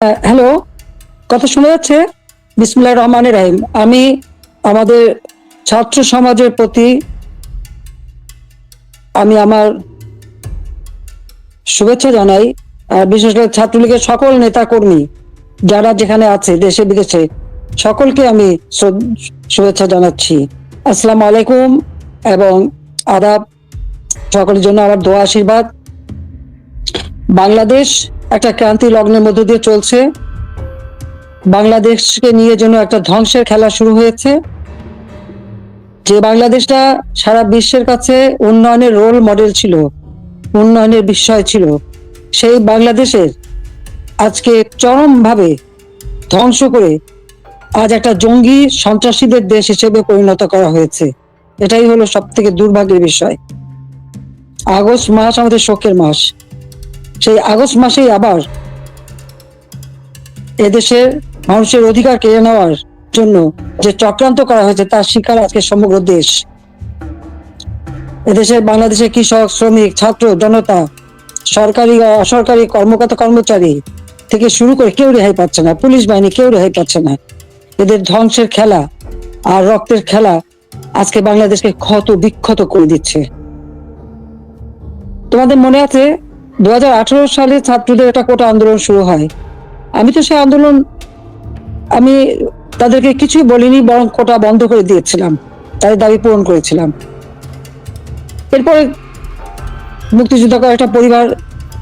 Hello, কথা শোনা যাচ্ছে? বিসমিল্লাহির রহমানির রহিম। আমি আমাদের ছাত্র সমাজের প্রতি আমি আমার শুভেচ্ছা জানাই। বিশেষ করে ছাত্রলীগের সকল নেতা কর্মী যারা যেখানে আছে দেশে বিদেশে সকলকে আমি শুভেচ্ছা জানাচ্ছি। আসসালামু আলাইকুম এবং আদাব। সকলের জন্য আমার দোয়া আশীর্বাদ। বাংলাদেশ একটা ক্রান্তি লগ্নের মধ্য দিয়ে চলছে। বাংলাদেশকে নিয়ে যেন একটা ধ্বংসের খেলা শুরু হয়েছে। যে বাংলাদেশটা সারা বিশ্বের কাছে উন্নয়নের রোল মডেল ছিল, উন্নয়নের বিষয় ছিল, সেই বাংলাদেশের আজকে চরমভাবে ধ্বংস করে আজ একটা জঙ্গি সন্ত্রাসীদের দেশ হিসেবে পরিণত করা হয়েছে। এটাই হলো সব থেকে দুর্ভাগ্যের বিষয়। আগস্ট মাস আমাদের শোকের মাস। সেই আগস্ট মাসেই আবার এদেশের মানুষের অধিকার কেড়ে নেওয়ার জন্য যে চক্রান্ত করা হয়েছে তার শিকার আজকে সমগ্র দেশ। এদেশের বাংলাদেশের কৃষক, শ্রমিক, ছাত্র জনতা, সরকারি অসরকারি কর্মকর্তা কর্মচারী থেকে শুরু করে কেউ রেহাই পাচ্ছে না, পুলিশ বাহিনী কেউ রেহাই পাচ্ছে না। এদের ধ্বংসের খেলা আর রক্তের খেলা আজকে বাংলাদেশকে ক্ষত বিক্ষত করে দিচ্ছে। তোমাদের মনে আছে 2018 সালে ছাত্রদের একটা কোটা আন্দোলন শুরু হয়। আমি তো সেই আন্দোলন আমি তাদেরকে কিছুই বলিনি, বরং কোটা বন্ধ করে দিয়েছিলাম, তাদের দাবি পূরণ করেছিলাম। এরপরে মুক্তিযোদ্ধা একটা পরিবার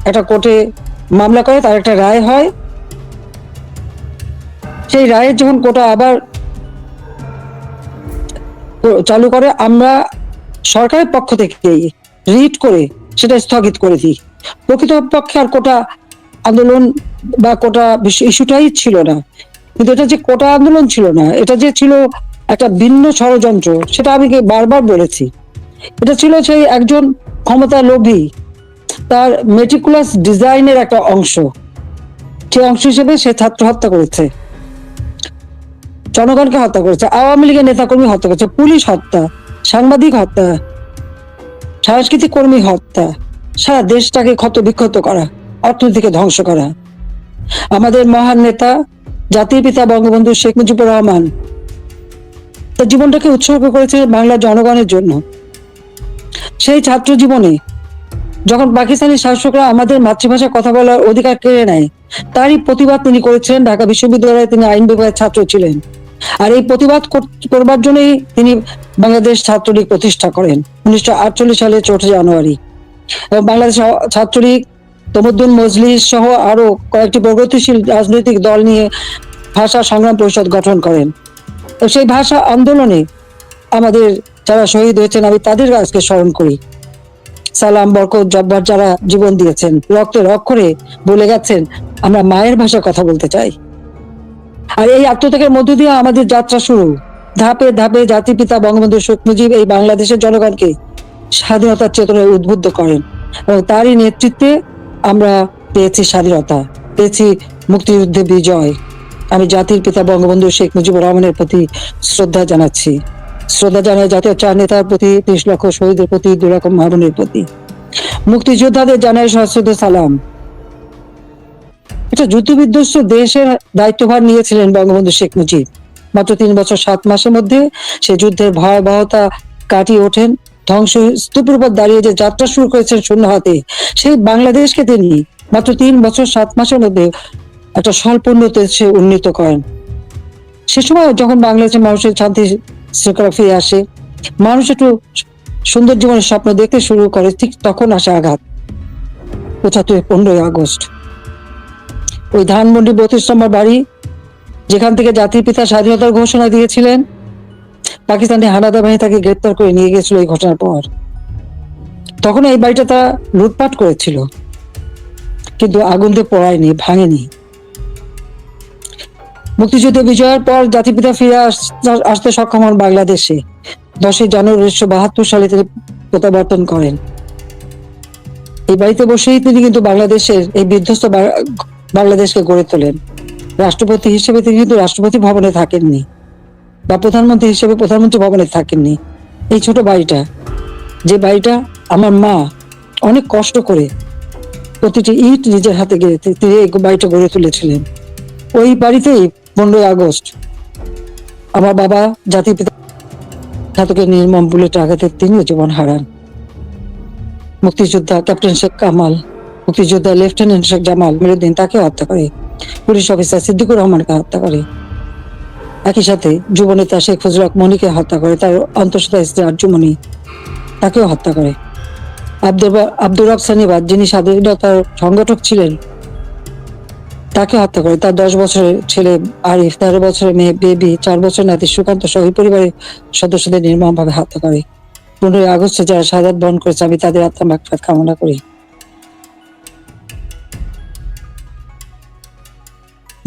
একটা কোর্টে মামলা করে, তার একটা রায় হয়। সেই রায়ের যখন কোটা আবার চালু করে, আমরা সরকারের পক্ষ থেকে রিট করে সেটা স্থগিত করে দিই। প্রকৃতপক্ষে আর কোটা আন্দোলন বা কোটা ইস্যুটাই ছিল না। কিন্তু এটা যে কোটা আন্দোলন ছিল না, এটা যে ছিল একটা ভিন্ন ষড়যন্ত্র, সেটা আমি বারবার বলেছি। এটা ছিল সেই একজন ক্ষমতা লোভী, তার মেটিকুলাস ডিজাইনের একটা অংশ। সেই অংশ হিসেবে সে ছাত্র হত্যা করেছে, জনগণকে হত্যা করেছে, আওয়ামী লীগের নেতাকর্মী হত্যা করেছে, পুলিশ হত্যা, সাংবাদিক হত্যা, সাংস্কৃতিক কর্মী হত্যা, সারা দেশটাকে ক্ষত বিক্ষত করা, অর্থনীতিকে ধ্বংস করা। আমাদের মহান নেতা জাতির পিতা বঙ্গবন্ধু শেখ মুজিবুর রহমান তার জীবনটাকে উৎসর্গ করেছে বাংলার জনগণের জন্য। সেই ছাত্র জীবনে যখন পাকিস্তানি শাসকরা আমাদের মাতৃভাষায় কথা বলার অধিকার কেড়ে নেয়, তারই প্রতিবাদ তিনি করেছিলেন। ঢাকা বিশ্ববিদ্যালয়ে তিনি আইন বিভাগের ছাত্র ছিলেন, আর এই প্রতিবাদ করবার জন্যই তিনি বাংলাদেশ ছাত্রলীগ প্রতিষ্ঠা করেন 1948 সালে 4 জানুয়ারি। এবং বাংলাদেশ ছাত্রলীগ, তমুদ্দুন মজলিস সহ আরো কয়েকটি প্রগতিশীল রাজনৈতিক দল নিয়ে ভাষা সংগ্রাম পরিষদ গঠন করেন। সেই ভাষা আন্দোলনে আমাদের যারা শহীদ হয়েছেন, আমি তাদের আজকে স্মরণ করি। সালাম, বরকত, জব্বার যারা জীবন দিয়েছেন, রক্তের অক্ষরে বলে গেছেন আমরা মায়ের ভাষায় কথা বলতে চাই। আর এই আত্মত্যাগের মধ্য দিয়ে আমাদের যাত্রা শুরু। ধাপে ধাপে জাতির পিতা বঙ্গবন্ধু শেখ মুজিব এই বাংলাদেশের জনগণকে স্বাধীনতার চেতনায় উদ্বুদ্ধ করেন, এবং তারই নেতৃত্বে আমরা পেয়েছি স্বাধীনতা, পেয়েছি মুক্তিযুদ্ধে বিজয়। আমি জাতির পিতা বঙ্গবন্ধু শেখ মুজিবুর রহমানের প্রতি শ্রদ্ধা জানাচ্ছি। শ্রদ্ধা জানাই জাতীয় চার নেতার প্রতি, 30 লক্ষ শহীদের প্রতি, 2 লাখ মা বোনের প্রতি। মুক্তিযোদ্ধাদের জানাই সশ্রদ্ধ সালাম। এটা যুদ্ধ বিধ্বস্ত দেশের দায়িত্বভার নিয়েছিলেন বঙ্গবন্ধু শেখ মুজিব। মাত্র 3 বছর 7 মাসের মধ্যে সে যুদ্ধের ভয়াবহতা কাটিয়ে ওঠেন। ধ্বংস স্তূপের উপর দাঁড়িয়ে যে যাত্রা শুরু করেছেন শূন্য হাতে, সেই বাংলাদেশকে তিনি মাত্র 3 বছর 7 মাসের মধ্যে একটা স্বল্পোন্নত সে উন্নীত করেন। সে সময় যখন বাংলাদেশের মানুষের শান্তি শৃঙ্খলা ফিরে আসে, মানুষ একটু সুন্দর জীবনের স্বপ্ন দেখতে শুরু করে, ঠিক তখন আসে আঘাত। 15ই আগস্ট ওই ধানমন্ডি 32 নম্বর বাড়ি, যেখান থেকে জাতির পিতা স্বাধীনতার ঘোষণা দিয়েছিলেন, পাকিস্তানি হানাদার বাহিনী তাকে গ্রেপ্তার করে নিয়ে গেছিল। এই ঘটনার পর তখন এই বাড়িটা তারা লুটপাট করেছিল, কিন্তু আগুন দিয়ে পোড়ায়নি, ভাঙেনি। মুক্তিযুদ্ধে বিজয়ের পর জাতির পিতা ফিরে আসতে সক্ষম হন বাংলাদেশে। 10 জানুয়ারি 1972 সালে তিনি প্রত্যাবর্তন করেন। এই বাড়িতে বসেই তিনি কিন্তু বাংলাদেশের এই বিধ্বস্ত বাংলাদেশকে গড়ে তোলেন। রাষ্ট্রপতি হিসেবে তিনি কিন্তু রাষ্ট্রপতি ভবনে থাকেননি, বা প্রধানমন্ত্রী হিসেবে প্রধানমন্ত্রী ভবনে থাকেননি। এই ছোট বাড়িটা, যে বাড়িটা আমার মা অনেক কষ্ট করে প্রতিটি ইট নিজের হাতে গেড়ে তিনি এই বাড়িটা গড়ে তুলেছিলেন। ওই বাড়িতেই 15ই আগস্ট আমার বাবা জাতির পিতা ঘাতকের নির্মম বুলেট আঘাতে তিনিও জীবন হারান। মুক্তিযোদ্ধা ক্যাপ্টেন শেখ কামাল, মুক্তিযোদ্ধা লেফটেন্যান্ট শেখ জামাল মিরুদ্দিন তাকে হত্যা করে, পুলিশ অফিসার সিদ্দিকুর রহমানকে হত্যা করে, একই সাথে যুবনেতা শেখ ফজলুল হক মনিকে হত্যা করে, তার অন্তঃসত্ত্বা স্ত্রী আরজুমনি তাকেও হত্যা করে। আব্দুর রব সানিবাদ, যিনি স্বাধীনতার সংগঠক ছিলেন, তাকে হত্যা করে। তার 10 বছরের ছেলে আরিফ, 13 বছরের মেয়ে বেবি, 4 বছরের নাতি সুকান্ত সহ পরিবারের সদস্যদের নির্মমভাবে হত্যা করে। 15ই আগস্টে যারা শাহাদাত বরণ করেছে, আমি তাদের আত্মার মাগফিরাত কামনা করি।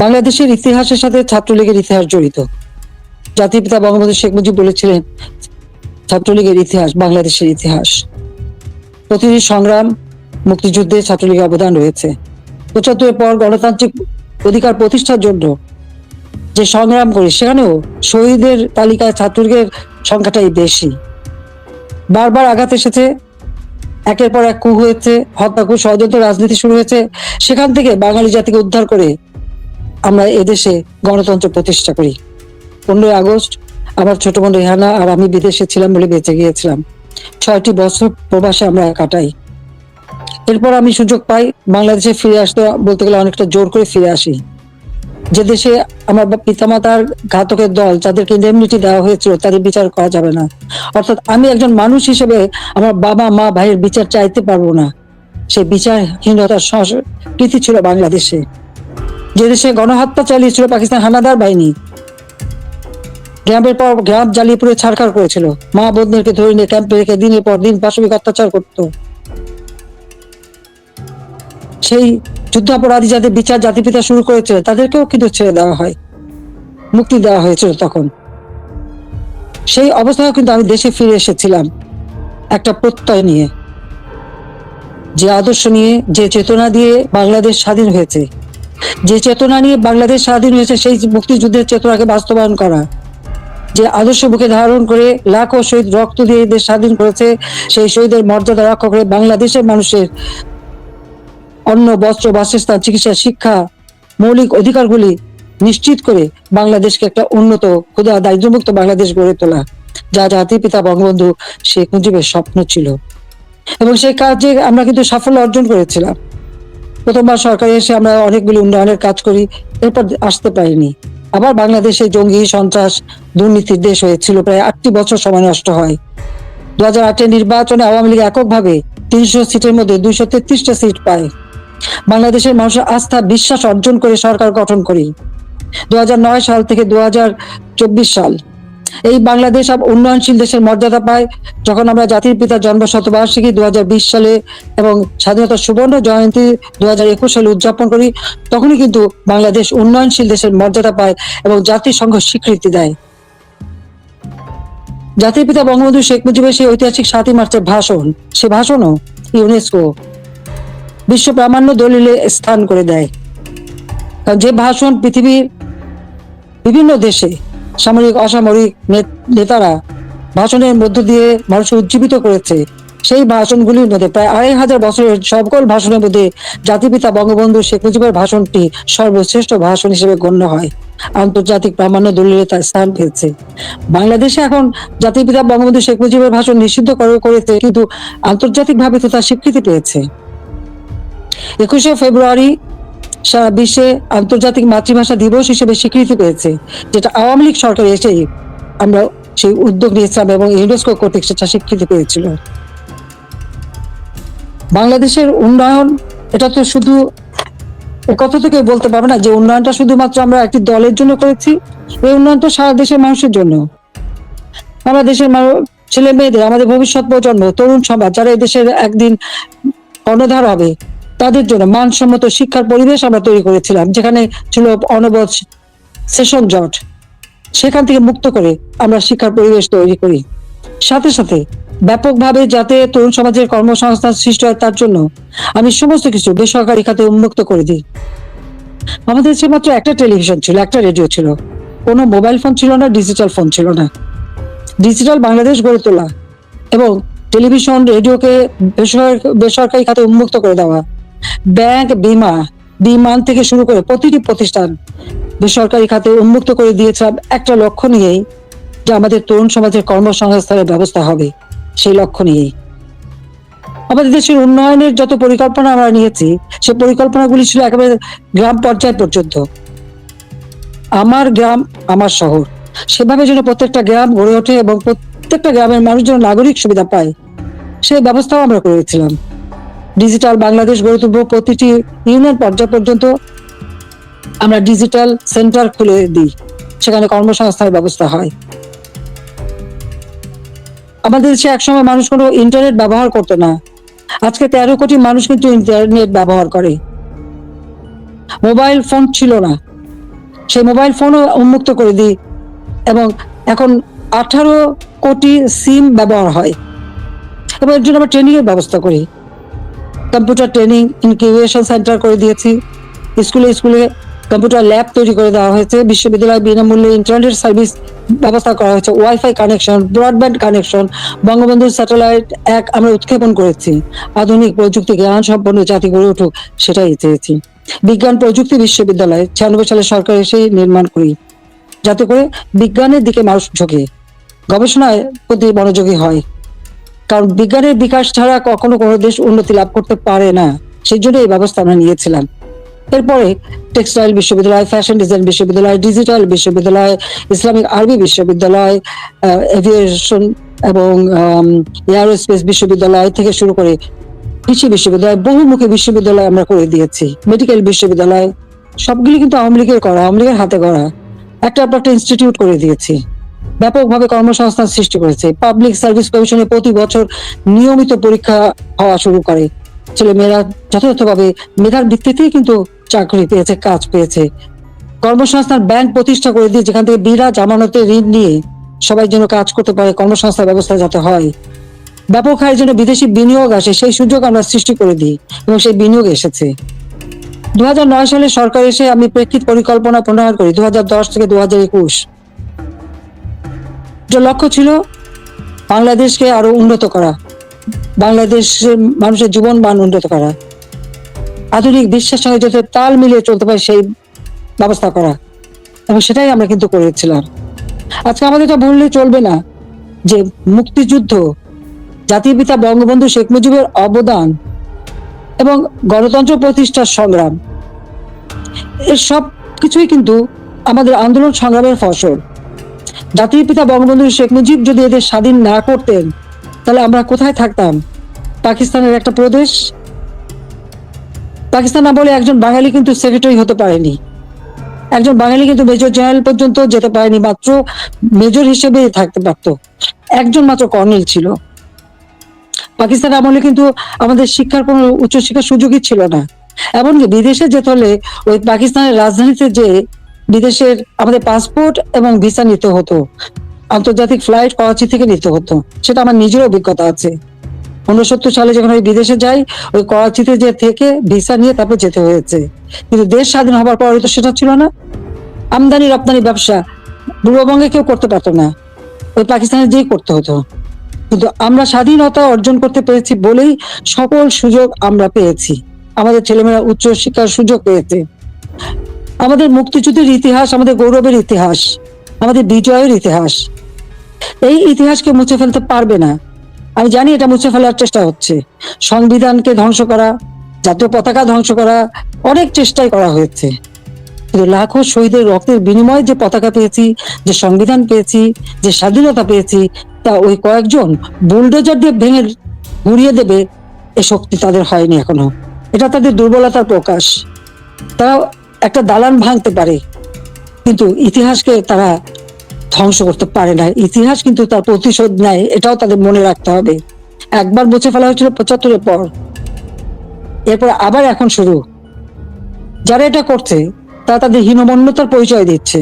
বাংলাদেশের ইতিহাসের সাথে ছাত্রলীগের ইতিহাস জড়িত। জাতির পিতা বঙ্গবন্ধু শেখ মুজিব বলেছিলেন, ছাত্রলীগের ইতিহাস বাংলাদেশের ইতিহাস। প্রতিটি সংগ্রাম, মুক্তিযুদ্ধে ছাত্রলীগের অবদান রয়েছে। 75-এর পর গণতান্ত্রিক অধিকার প্রতিষ্ঠার জন্য যে সংগ্রাম করি, সেখানেও শহীদের তালিকায় ছাত্রলীগের সংখ্যাটাই বেশি। বারবার আঘাত এসেছে, একের পর এক কূ হয়েছে, হত্যা, কূ, ষড়যন্ত্র, রাজনীতি শুরু হয়েছে। সেখান থেকে বাঙালি জাতিকে উদ্ধার করে আমরা এদেশে গণতন্ত্র প্রতিষ্ঠা করি। 15ই আগস্ট আমার ছোট বোন রেহানা আর আমি বিদেশে ছিলাম বলে বেঁচে গিয়েছিলাম। 6টি বছর প্রবাসে আমরা কাটাই। এরপর আমি সুযোগ পাই বাংলাদেশে ফিরে আসতে, বলতে গেলে অনেকটা জোর করে ফিরে আসি। যে দেশে আমার পিতামাতার ঘাতকের দল, যাদেরকে ইন্ডেমনিটি দেওয়া হয়েছিল, তাদের বিচার করা যাবে না। অর্থাৎ আমি একজন মানুষ হিসেবে আমার বাবা মা ভাইয়ের বিচার চাইতে পারবো না। সেই বিচারহীনতার সংস্কৃতি ছিল বাংলাদেশে। যে দেশে গণহত্যা চালিয়েছিল পাকিস্তান হানাদার বাহিনী, গ্রামের পর গ্রাম জ্বালিয়ে পুড়ে ছাড়খাড় করেছিল, মা বোনদেরকে ধরে নিয়ে ক্যাম্পে রেখে দিনের পর দিন পাশবিক অত্যাচার করত। সেই যুদ্ধাপরাধী যাদের বিচার জাতির পিতা শুরু করেছিল, তাদেরকেও কিন্তু ছেড়ে দেওয়া হয়, মুক্তি দেওয়া হয়েছিল তখন। সেই অবস্থায় কিন্তু আমি দেশে ফিরে এসেছিলাম একটা প্রত্যয় নিয়ে, যে আদর্শ নিয়ে, যে চেতনা দিয়ে বাংলাদেশ স্বাধীন হয়েছে, যে চেতনা নিয়ে বাংলাদেশ স্বাধীন হয়েছে, সেই মুক্তিযুদ্ধের চেতনাকে বাস্তবায়ন করা। যে আদর্শ বুকে ধারণ করে লাখো শহীদ রক্ত দিয়ে দেশ স্বাধীন করেছে, সেই শহীদের মর্যাদা রক্ষা করে বাংলাদেশের মানুষের অন্ন, বস্ত্র, বাসস্থান, চিকিৎসা, শিক্ষা, মৌলিক অধিকারগুলি নিশ্চিত করে বাংলাদেশকে একটা উন্নত, ক্ষুধা, দারিদ্র্যমুক্ত বাংলাদেশ গড়ে তোলা, যা জাতির পিতা বঙ্গবন্ধু শেখ মুজিবের স্বপ্ন ছিল। এবং সেই কাজে আমরা কিন্তু সাফল্য অর্জন করেছিলাম। প্রথমবার সরকারে এসে আমরা অনেকগুলি উন্নয়নের কাজ করি, এরপর আসতে পারিনি। আবার বাংলাদেশে জঙ্গি, সন্ত্রাস, দুর্নীতির দেশ হয়েছিল, প্রায় 8টি বছর সময় নষ্ট হয়। 2008-এর নির্বাচনে আওয়ামী লীগ এককভাবে 300 সিটের মধ্যে 233টা সিট পায়। বাংলাদেশের মানুষের আস্থা, বিশ্বাস অর্জন করে সরকার গঠন করি। 2009 সাল থেকে 2024 সাল এই বাংলাদেশ উন্নয়নশীল দেশের মর্যাদা পায়। যখন আমরা জাতির পিতার জন্ম শতবার্ষিকী 2020 সালে এবং স্বাধীনতার সুবর্ণ জয়ন্তী 2021 সালে উদযাপন করি, তখনই কিন্তু বাংলাদেশ উন্নয়নশীল দেশের মর্যাদা পায় এবং জাতিসংঘ স্বীকৃতি দেয়। জাতির পিতা বঙ্গবন্ধু শেখ মুজিবের সেই ঐতিহাসিক 7ই মার্চের ভাষণ, সে ভাষণও ইউনেস্কো বিশ্ব প্রামাণ্য দলিলে স্থান করে দেয়। কারণ যে ভাষণ পৃথিবীর বিভিন্ন দেশে সামরিক, অসামরিক নেতারা ভাষণের মধ্য দিয়ে মানুষকে উজ্জীবিত করেছে, সেই ভাষণগুলির মধ্যে প্রায় 2500 বছরের সকল ভাষণের মধ্যে জাতির পিতা বঙ্গবন্ধু শেখ মুজিবের ভাষণটি সর্বশ্রেষ্ঠ ভাষণ হিসেবে গণ্য হয়। আন্তর্জাতিক প্রামাণ্য দলিলে তার স্থান পেয়েছে। বাংলাদেশে এখন জাতির পিতা বঙ্গবন্ধু শেখ মুজিবের ভাষণ নিষিদ্ধ করেছে, কিন্তু আন্তর্জাতিকভাবে তো তার স্বীকৃতি পেয়েছে। 21শে ফেব্রুয়ারি সারা বিশ্বে আন্তর্জাতিক মাতৃভাষা দিবস হিসেবে স্বীকৃতি পেয়েছে, যেটা আওয়ামী লীগ সরকার এসে আমরা সেই উদ্যোগ নিয়েছিলাম এবং ইউনেস্কো কর্তৃক সেটা স্বীকৃতি পেয়েছিল। বাংলাদেশের উন্নয়ন, এটা তো শুধু কথা থেকে বলতে পারবে না যে উন্নয়নটা শুধুমাত্র আমরা একটি দলের জন্য করেছি। এই উন্নয়নটা সারা দেশের মানুষের জন্য। আমরা দেশের ছেলে মেয়েদের, আমাদের ভবিষ্যৎ প্রজন্ম, তরুণ সমাজ, যারা এই দেশের একদিন কর্ণধার হবে, তাদের জন্য মানসম্মত শিক্ষার পরিবেশ আমরা তৈরি করেছিলাম, যেখানে ছিল অনবদ সেশন জট। সেখান থেকে মুক্ত করে আমরা শিক্ষার পরিবেশ তৈরি করি। সাথে সাথে ব্যাপকভাবে যাতে তরুণ সমাজের কর্মসংস্থান সৃষ্টি হয়, তার জন্য আমি সমস্ত কিছু বেসরকারি খাতে উন্মুক্ত করে দিই। আমাদের দেশে মাত্র একটা টেলিভিশন ছিল, একটা রেডিও ছিল, কোনো মোবাইল ফোন ছিল না, ডিজিটাল ফোন ছিল না। ডিজিটাল বাংলাদেশ গড়ে তোলা এবং টেলিভিশন, রেডিওকে বেসরকারি খাতে উন্মুক্ত করে দেওয়া, ব্যাংক, বিমান থেকে শুরু করে প্রতিটি প্রতিষ্ঠান বেসরকারি খাতে উন্মুক্ত করে দিয়েছিলাম একটা লক্ষ্য নিয়েই, যে আমাদের তরুণ সমাজের কর্মসংস্থানের ব্যবস্থা হবে। সেই লক্ষ্য নিয়েই আমাদের দেশের উন্নয়নের যত পরিকল্পনা আমরা নিয়েছি, সেই পরিকল্পনাগুলি ছিল একেবারে গ্রাম পর্যায় পর্যন্ত। আমার গ্রাম আমার শহর, সেভাবে যেন প্রত্যেকটা গ্রাম গড়ে ওঠে এবং প্রত্যেকটা গ্রামের মানুষ যেন নাগরিক সুবিধা পায়, সেই ব্যবস্থাও আমরা করেছিলাম। ডিজিটাল বাংলাদেশ গড়ে তুলব, প্রতিটি ইউনিয়ন পর্যায় পর্যন্ত আমরা ডিজিটাল সেন্টার খুলে দিই, সেখানে কর্মসংস্থানের ব্যবস্থা হয়। আমাদের দেশে একসময় মানুষ কোনো ইন্টারনেট ব্যবহার করতো না, আজকে 13 কোটি মানুষ কিন্তু ইন্টারনেট ব্যবহার করে। মোবাইল ফোন ছিল না, সেই মোবাইল ফোনও উন্মুক্ত করে দিই, এবং এখন 18 কোটি সিম ব্যবহার হয়। এবং এর জন্য আমরা ট্রেনিং এর ব্যবস্থা করি, কম্পিউটার ট্রেনিং ইনকিউবেশন সেন্টার করে দিয়েছি, স্কুলে স্কুলে কম্পিউটার ল্যাব তৈরি করে দেওয়া হয়েছে, বিশ্ববিদ্যালয়ে বিনামূল্যে ইন্টারনেট সার্ভিস ব্যবস্থা করা হয়েছে, wifi connection, broadband connection, Bangabandhu satellite 1 আমরা উৎক্ষেপণ করেছি। আধুনিক প্রযুক্তি জ্ঞান সম্পন্ন জাতি গড়ে উঠুক, সেটাই চেয়েছি। বিজ্ঞান প্রযুক্তি বিশ্ববিদ্যালয় 96 সালে সরকার এসেই নির্মাণ করি, যাতে করে বিজ্ঞানের দিকে মানুষ ঝোঁকে, গবেষণায় প্রতি মনোযোগী হয়। কারণ বিজ্ঞানের বিকাশ ছাড়া কখনো কোনো দেশ উন্নতি লাভ করতে পারে না, সেই জন্য এই ব্যবস্থা আমরা নিয়েছিলাম। এরপরে টেক্সটাইল বিশ্ববিদ্যালয়, ফ্যাশন ডিজাইন বিশ্ববিদ্যালয়, ডিজিটাল বিশ্ববিদ্যালয়, ইসলামিক আরবি বিশ্ববিদ্যালয়, এভিয়েশন এবং এয়ারোস্পেস বিশ্ববিদ্যালয় থেকে শুরু করে কৃষি বিশ্ববিদ্যালয়, বহুমুখী বিশ্ববিদ্যালয় আমরা করে দিয়েছি, মেডিকেল বিশ্ববিদ্যালয়, সবগুলি কিন্তু আওয়ামী লীগের করা, আওয়ামী লীগের হাতে গড়া। একটা ইনস্টিটিউট করে দিয়েছি, ব্যাপকভাবে কর্মসংস্থান সৃষ্টি করেছে। পাবলিক সার্ভিস কমিশনে প্রতি বছর নিয়মিত পরীক্ষা হওয়া শুরু করে, ছেলে মেয়েরা যথাযথভাবে মেধার ভিত্তিতেই কিন্তু চাকরি পেয়েছে, কাজ পেয়েছে। কর্মসংস্থান ব্যাংক প্রতিষ্ঠা করে দিয়ে, যেখান থেকে বিনা জামানতে ঋণ নিয়ে সবাই যেন কাজ করতে পারে, কর্মসংস্থান ব্যবস্থা যাতে হয়, ব্যাপক হারে যেন বিদেশি বিনিয়োগ আসে, সেই সুযোগ আমরা সৃষ্টি করে দিই, এবং সেই বিনিয়োগ এসেছে। 2009 সালে সরকার এসে আমি প্রেক্ষিত পরিকল্পনা প্রণয়ন করি 2010 থেকে 2021। যে লক্ষ্য ছিল বাংলাদেশকে আরো উন্নত করা, বাংলাদেশের মানুষের জীবন মান উন্নত করা, আধুনিক বিশ্বের সঙ্গে যাতে তাল মিলিয়ে চলতে পারে সেই ব্যবস্থা করা, এবং সেটাই আমরা কিন্তু করেছিলাম। আজকে আমাদের এটা বললে চলবে না যে মুক্তিযুদ্ধ, জাতির পিতা বঙ্গবন্ধু শেখ মুজিবের অবদান এবং গণতন্ত্র প্রতিষ্ঠার সংগ্রাম, এর সব কিছুই কিন্তু আমাদের আন্দোলন সংগ্রামের ফসল। জাতির পিতা বঙ্গবন্ধু শেখ মুজিব যদি এদের স্বাধীন না করতেন, তাহলে আমরা কোথায় থাকতাম? পাকিস্তানের একটা প্রদেশ। পাকিস্তান না বলে একজন বাঙালি কিন্তু সেক্রেটারি হতে পারেনি, একজন বাঙালি কিন্তু মেজর জেনারেল পর্যন্ত যেতে পারেনি, মাত্র মেজর হিসেবে থাকতে পারত, একজন মাত্র কর্নেল ছিল। পাকিস্তান আমলে কিন্তু আমাদের শিক্ষার কোনো উচ্চশিক্ষার সুযোগই ছিল না। এমনকি বিদেশে যেতে হলে ওই পাকিস্তানের রাজধানীতে যে বিদেশের আমাদের পাসপোর্ট এবং ভিসা নিতে হতো, আন্তর্জাতিক ফ্লাইট করাচি থেকে নিতে হতো, সেটা আমার নিজের অভিজ্ঞতা আছে। 69 সালে যখন আমি বিদেশে যাই, ওই করাচিতে যে থেকে ভিসা নিয়ে তারপর যেতে হয়েছে। কিন্তু দেশ স্বাধীন হবার পরে তো সেটা ছিল না। আমদানি রপ্তানি ব্যবসা পূর্ববঙ্গে কেউ করতে পারতো না, ওই পাকিস্তানে যেই করতে হতো। কিন্তু আমরা স্বাধীনতা অর্জন করতে পেরেছি বলেই সকল সুযোগ আমরা পেয়েছি, আমাদের ছেলেমেয়েরা উচ্চ শিক্ষার সুযোগ পেয়েছে। আমাদের মুক্তিযুদ্ধের ইতিহাস আমাদের গৌরবের ইতিহাস, আমাদের বিজয়ের ইতিহাস। এই ইতিহাসকে মুছে ফেলতে পারবে না। আমি জানি এটা মুছে ফেলার চেষ্টা হচ্ছে, সংবিধানকে ধ্বংস করা, জাতীয় পতাকা ধ্বংস করা, অনেক চেষ্টাই করা হয়েছে। কিন্তু লাখো শহীদের রক্তের বিনিময়ে যে পতাকা পেয়েছি, যে সংবিধান পেয়েছি, যে স্বাধীনতা পেয়েছি, তা ওই কয়েকজন বুলডোজার দিয়ে ভেঙে গুড়িয়ে দেবে এ শক্তি তাদের হয়নি এখনো। এটা তাদের দুর্বলতার প্রকাশ। তারা একটা দালান ভাঙতে পারে, কিন্তু ইতিহাসকে তারা ধ্বংস করতে পারে না। ইতিহাস কিন্তু তার প্রতিশোধ নেয়, এটাও তাদের মনে রাখতে হবে। একবার মুছে ফেলা হয়েছিল 75-এর পর, এরপর আবার এখন শুরু। যারা এটা করছে তারা তাদের হীনমন্যতার পরিচয় দিচ্ছে।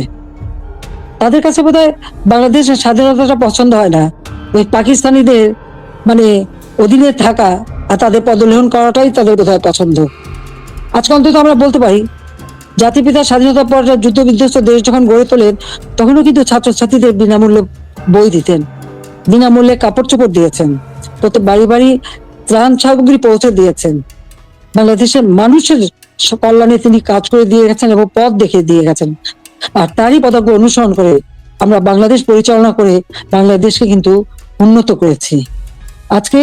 তাদের কাছে বোধহয় বাংলাদেশের স্বাধীনতাটা পছন্দ হয় না, ওই পাকিস্তানিদের মানে অধীনে থাকা আর তাদের পদলেহন করাটাই তাদের বোধহয় পছন্দ। আজকে অন্তত আমরা বলতে পারি, জাতির পিতা স্বাধীনতার পর যুদ্ধ বিধ্বস্ত দেশ যখন গড়ে তোলেন, তখনও কিন্তু ছাত্রছাত্রীদের বিনামূল্যে বই দিতেন, বিনামূল্যে কাপড় চোপড় দিয়েছেন, প্রত্যেক বাড়ি বাড়ি ত্রাণ সামগ্রী পৌঁছে দিয়েছেন। বাংলাদেশের মানুষের কল্যাণে তিনি কাজ করে দিয়ে গেছেন এবং পথ দেখিয়ে দিয়ে গেছেন। আর তারই পদাঙ্ক অনুসরণ করে আমরা বাংলাদেশ পরিচালনা করে বাংলাদেশকে কিন্তু উন্নত করেছি। আজকে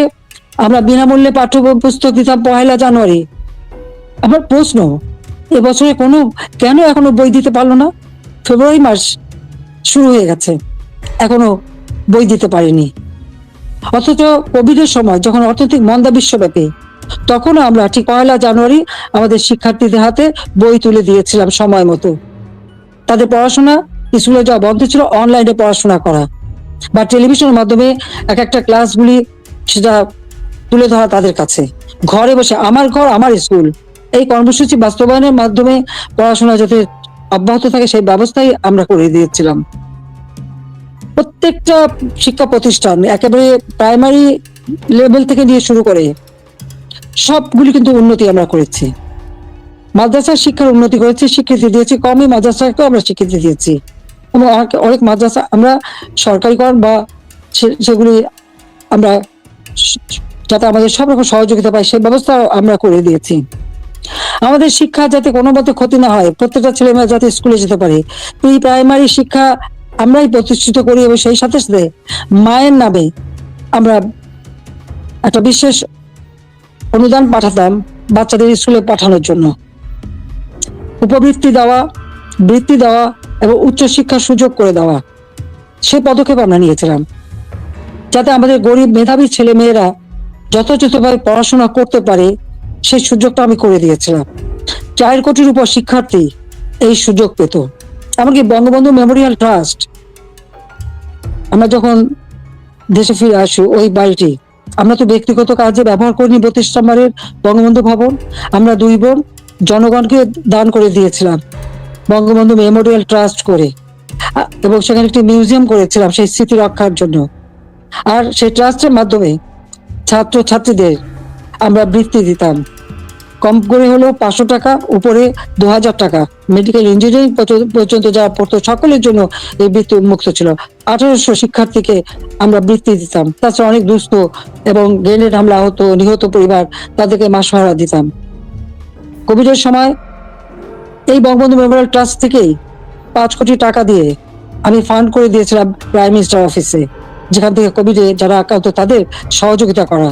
আমরা বিনামূল্যে পাঠ্য পুস্তক দিতাম 1 জানুয়ারি। আমার প্রশ্ন, এবছরে কেন এখনো বই দিতে পারলো না? ফেব্রুয়ারি মাস শুরু হয়ে গেছে, এখনো বই দিতে পারিনি। অথচ কোভিডের সময় যখন অর্থনৈতিক মন্দা বিশ্বব্যাপী, তখনও আমরা ঠিক 1 জানুয়ারি আমাদের শিক্ষার্থীদের হাতে বই তুলে দিয়েছিলাম সময় মতো। তাদের পড়াশোনা, স্কুলে যাওয়া বন্ধ ছিল, অনলাইনে পড়াশোনা করা বা টেলিভিশনের মাধ্যমে এক একটা ক্লাসগুলি সেটা তুলে ধরা তাদের কাছে। ঘরে বসে আমার ঘর আমার স্কুল এই কর্মসূচি বাস্তবায়নের মাধ্যমে পড়াশোনা যাতে অব্যাহত থাকে সেই ব্যবস্থাই আমরা করে দিয়েছিলাম। প্রত্যেকটা শিক্ষা প্রতিষ্ঠান একেবারে প্রাইমারি লেভেল থেকে নিয়ে শুরু করে সবগুলি কিন্তু উন্নতি আমরা করেছি। মাদ্রাসার শিক্ষার উন্নতি করেছি, স্বীকৃতি দিয়েছি, কমই মাদ্রাসাকেও আমরা স্বীকৃতি দিয়েছি এবং অনেক মাদ্রাসা আমরা সরকারিকরণ বা সেগুলি আমরা যাতে আমাদের সব রকম সহযোগিতা পাই সেই ব্যবস্থা আমরা করে দিয়েছি। আমাদের শিক্ষা যাতে কোনো মতে ক্ষতি না হয়, প্রত্যেকটা ছেলেমেয়েরা যাতে স্কুলে যেতে পারে, প্রি প্রাইমারি শিক্ষা আমরাই প্রতিষ্ঠিত করি এবং সেই সাথে সাথে মায়ের নামে আমরা একটা বিশেষ অনুদান পাঠাতাম বাচ্চাদের স্কুলে পাঠানোর জন্য। উপবৃত্তি দেওয়া, বৃত্তি দেওয়া এবং উচ্চশিক্ষার সুযোগ করে দেওয়া, সে পদক্ষেপ আমরা নিয়েছিলাম যাতে আমাদের গরিব মেধাবী ছেলে মেয়েরা যথাযথভাবে পড়াশোনা করতে পারে। সেই সুযোগটা আমি করে দিয়েছিলাম। 4 কোটির উপর শিক্ষার্থী এই সুযোগ পেত। এমনকি বঙ্গবন্ধু মেমোরিয়াল ট্রাস্ট, আমরা যখন দেশে ফিরে আসি ওই বাড়িটি আমরা তো ব্যক্তিগত কাজে ব্যবহার করিনি। 32 নম্বরের বঙ্গবন্ধু ভবন আমরা 2 বোন জনগণকে দান করে দিয়েছিলাম বঙ্গবন্ধু মেমোরিয়াল ট্রাস্ট করে, এবং সেখানে একটি মিউজিয়াম করেছিলাম সেই স্মৃতি রক্ষার জন্য। আর সেই ট্রাস্টের মাধ্যমে ছাত্র ছাত্রীদের আমরা বৃত্তি দিতাম, কম করে হলেও 500 টাকা, উপরে 2000 টাকা। মেডিকেল ইঞ্জিনিয়ারিং পর্যন্ত যারা পড়তো সকলের জন্য এই বৃত্তি উন্মুক্ত ছিল। 1800 শিক্ষার্থীকে আমরা বৃত্তি দিতাম। তাছাড়া অনেক দুস্থ এবং গ্রেনেড হামলা হতো, নিহত পরিবার, তাদেরকে মাসোহারা দিতাম। কোভিডের সময় এই বঙ্গবন্ধু মেমোরিয়াল ট্রাস্ট থেকেই 5 কোটি টাকা দিয়ে আমি ফান্ড করে দিয়েছিলাম প্রাইম মিনিস্টার অফিসে, যেখান থেকে কোভিডে যারা আক্রান্ত তাদের সহযোগিতা করা।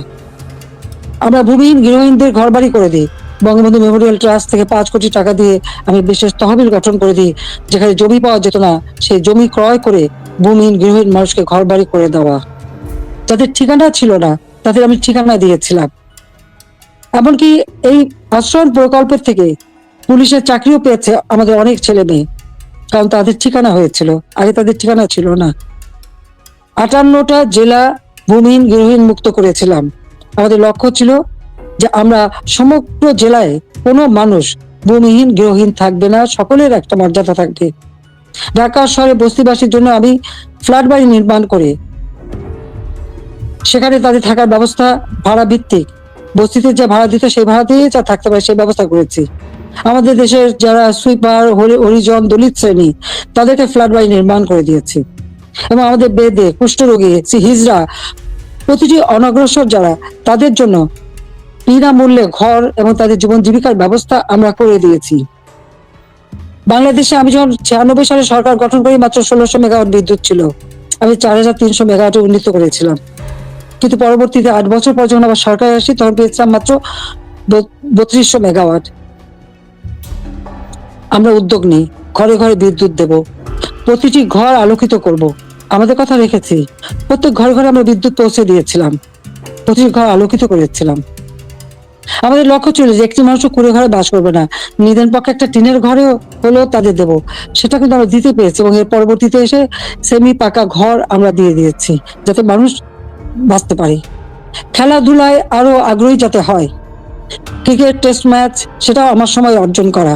আমরা ভূমিহীন গৃহহীনদের ঘর বাড়ি করে দিই। বঙ্গবন্ধু মেমোরিয়াল ট্রাস্ট থেকে 5 কোটি টাকা দিয়ে আমি বিশেষ তহবিল গঠন করে দিই, যেখানে জমি পাওয়া যেত না সেই জমি ক্রয় করে ভূমিহীন গৃহহীন মানুষকে ঘর বাড়ি করে দেওয়া। যাদের ঠিকানা ছিল না তাদের আমি ঠিকানা দিয়েছিলাম। এমনকি এই আশ্রয়ণ প্রকল্পের থেকে পুলিশের চাকরিও পেয়েছে আমাদের অনেক ছেলে মেয়ে, কারণ তাদের ঠিকানা হয়েছিল, আগে তাদের ঠিকানা ছিল না। 58টা জেলা ভূমিহীন গৃহহীন মুক্ত করেছিলাম। আমাদের লক্ষ্য ছিল যে আমরা সমগ্র জেলায় কোনো মানুষ ভূমিহীন গৃহহীন থাকবে না, সকলের একটা মর্যাদা থাকবে। ঢাকা শহরে বস্তিবাসীর জন্য আমি ফ্ল্যাট বাড়ি নির্মাণ করে সেখানে তাদের থাকার ব্যবস্থা ভাড়া ভিত্তিক, বস্তিতে যে ভাড়া দিত সেই ভাড়া দিয়ে যা থাকতে পারে সেই ব্যবস্থা করেছি। আমাদের দেশের যারা সুইপার, হরিজন, দলিত শ্রেণী তাদেরকে ফ্ল্যাট বাড়ি নির্মাণ করে দিয়েছি। এবং আমাদের বেদে, কুষ্ঠরোগী, হিজড়া, প্রতিটি অনগ্রসর যারা তাদের জন্য বিনামূল্যে ঘর এবং তাদের জীবন জীবিকার ব্যবস্থা আমরা করে দিয়েছি। বাংলাদেশে আমি যখন 96 সালে সরকার গঠন করি মাত্র 1600 মেগাওয়াট বিদ্যুৎ ছিল, আমি 4300 মেগাওয়াটে উন্নীত করেছিলাম। কিন্তু পরবর্তীতে 8 বছর পর যখন আবার সরকার আসি তখন পেয়েছিলাম মাত্র 3200 মেগাওয়াট। আমরা উদ্যোগ নিই, ঘরে ঘরে বিদ্যুৎ দেব, প্রতিটি ঘর আলোকিত করব। আমাদের কথা রেখেছি, প্রত্যেক ঘরে ঘরে আমরা বিদ্যুৎ পৌঁছে দিয়েছিলাম, প্রতিটি ঘর আলোকিত করেছিলাম। আমাদের লক্ষ্য ছিল যে একটি মানুষ কুড়ে ঘরে বাস করবে না, নিদেন পক্ষে একটা টিনের ঘরে হলেও তাদের দেব। সেটা কিন্তু আমরা দিতে পেরেছি এবং এর পরবর্তীতে এসে সেমি পাকা ঘর আমরা দিয়ে দিয়েছি যাতে মানুষ বাঁচতে পারে। খেলাধুলায় আরো আগ্রহী যাতে হয়, ক্রিকেট টেস্ট ম্যাচ সেটাও আমার সময় অর্জন করা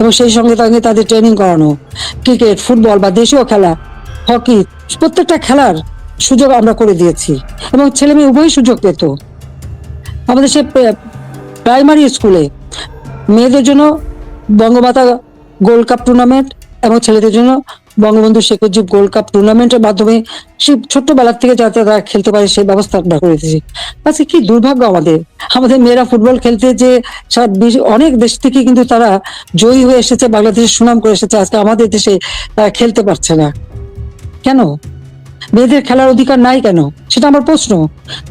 এবং সেই সঙ্গে সঙ্গে তাদের ট্রেনিং করানো। ক্রিকেট, ফুটবল বা দেশীয় খেলা, হকি, প্রত্যেকটা খেলার সুযোগ আমরা করে দিয়েছি এবং ছেলে মেয়ে উভয় সুযোগ পেত। আমাদের সে প্রাইমারি স্কুলে মেয়েদের জন্য বঙ্গমাতা গোল্ড কাপ টুর্নামেন্ট এবং ছেলেদের জন্য বঙ্গবন্ধু শেখ মুজিব গোল্ড কাপ টুর্নামেন্টের মাধ্যমে সেই ছোট্টবেলা থেকে যাতে তারা খেলতে পারে সেই ব্যবস্থা আমরা করে দিয়েছি। আচ্ছা কি দুর্ভাগ্য আমাদের, আমাদের মেয়েরা ফুটবল খেলতে যে অনেক দেশ থেকে কিন্তু তারা জয়ী হয়ে এসেছে, বাংলাদেশের সুনাম করে এসেছে, আজকে আমাদের দেশে তারা খেলতে পারছে না কেন? মেয়েদের খেলার অধিকার নাই কেন, সেটা আমার প্রশ্ন।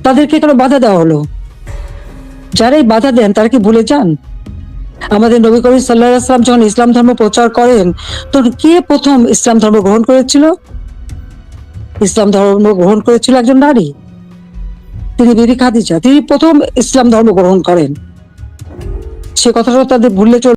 তাদেরকে কেন বাধা দেওয়া হলো? যারাই বাধা দেন তারা কি ভুলে যান আমাদের নবী করিম সাল্লাল্লাহু আলাইহি ওয়াসাল্লাম যখন ইসলাম ধর্ম প্রচার করেন তখন কে প্রথম ইসলাম ধর্ম গ্রহণ করেছিল? ইসলাম ধর্ম গ্রহণ করেছিল একজন নারী, তিনি বিবি খাদিজা, তিনি প্রথম ইসলাম ধর্ম গ্রহণ করেন। সে কথাটা তাদের ভুললে চলবে